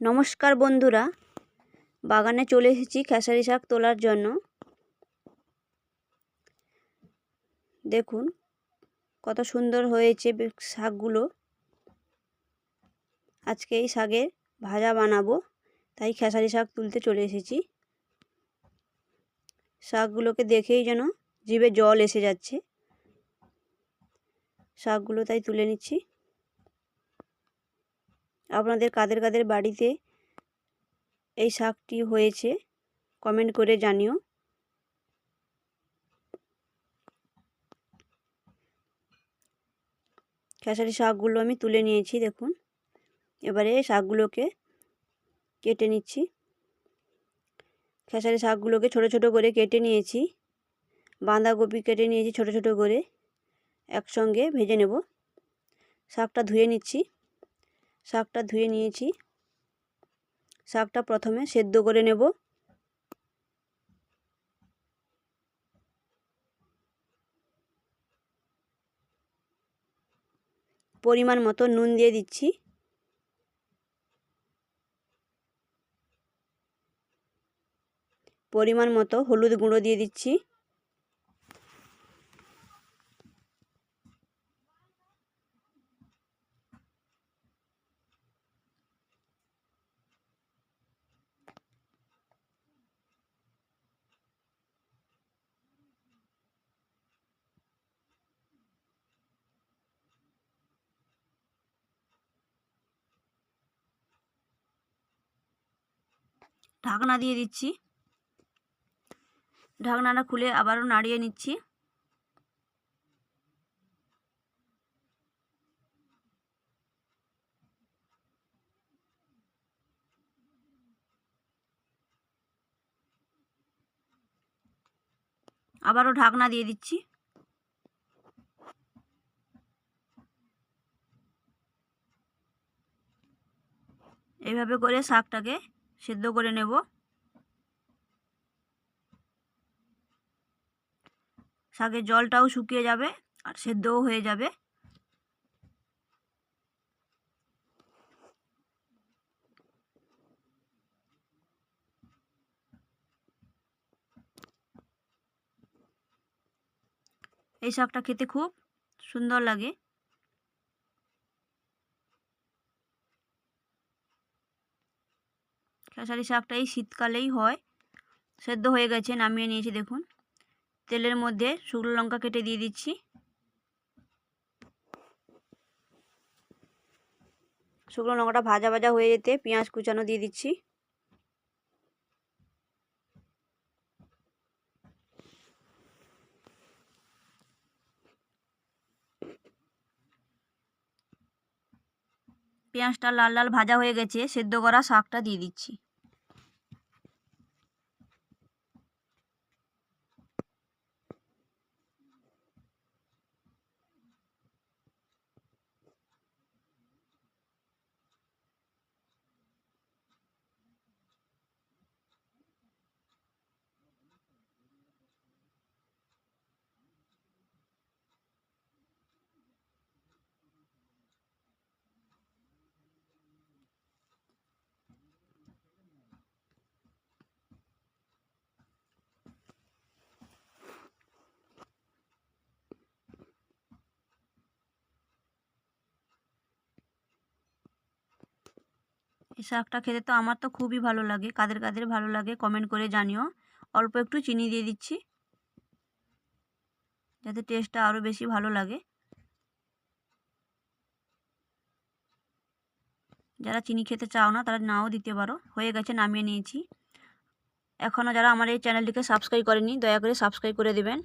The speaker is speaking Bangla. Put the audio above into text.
নমস্কার বন্ধুরা, বাগানে চলে এসেছি খেসারি শাক তোলার জন্য। দেখুন কত সুন্দর হয়েছে শাকগুলো। আজকে এই শাকের ভাজা বানাবো, তাই খেসারি শাক তুলতে চলে এসেছি। শাকগুলোকে দেখেই যেন জিভে জল এসে যাচ্ছে। শাকগুলো তাই তুলে নিচ্ছি। আপনাদের কাদের কাদের বাড়িতে এই শাকটি হয়েছে কমেন্ট করে জানিও। খেসারি শাকগুলো আমি তুলে নিয়েছি দেখুন। এবারে শাকগুলোকে কেটে নিচ্ছি। খেসারি শাকগুলোকে ছোট ছোট করে কেটে নিয়েছি। বাঁধাকপি কেটে নিয়েছি ছোট ছোট করে, একসঙ্গে ভেজে নেব। শাকটা ধুয়ে নিচ্ছি। শাকটা ধুয়ে নিয়েছি। শাকটা প্রথমে সেদ্ধ করে নেব। পরিমাণ মতো নুন দিয়ে দিচ্ছি। পরিমাণ মতো হলুদ গুঁড়ো দিয়ে দিচ্ছি। ঢাকনা দিয়ে দিচ্ছি। ঢাকনাটা খুলে আবারও নাড়িয়ে নিচ্ছি। আবারও ঢাকনা দিয়ে দিচ্ছি। এইভাবে করে শাকটাকে সেদ্ধ করে নেব। শাকের জলটাও শুকিয়ে যাবে আর সেদ্ধও হয়ে যাবে। এই শাকটা খেতে খুব সুন্দর লাগে। খেসারি শাকটা এই শীতকালেই হয়। সেদ্ধ হয়ে গেছে, নামিয়ে নিয়েছি দেখুন। তেলের মধ্যে শুকনো লঙ্কা কেটে দিয়ে দিচ্ছি। শুকনো লঙ্কাটা ভাজা ভাজা হয়ে যেতে পেঁয়াজ কুচানো দিয়ে দিচ্ছি। পেঁয়াজটা লাল লাল ভাজা হয়ে গেছে, সেদ্ধ করা শাকটা দিয়ে দিচ্ছি। এই শাকটা খেতে তো আমার তো খুবই ভালো লাগে। কাদের কাদের ভালো লাগে কমেন্ট করে জানিও। অল্প একটু চিনি দিয়ে দিচ্ছি যাতে টেস্টটা আরও বেশি ভালো লাগে। যারা চিনি খেতে চাও না তারা নাও দিতে পারো। হয়ে গেছে, নামিয়ে নিয়েছি। এখনও যারা আমার এই চ্যানেলটিকে সাবস্ক্রাইব করেনি দয়া করে সাবস্ক্রাইব করে দেবেন।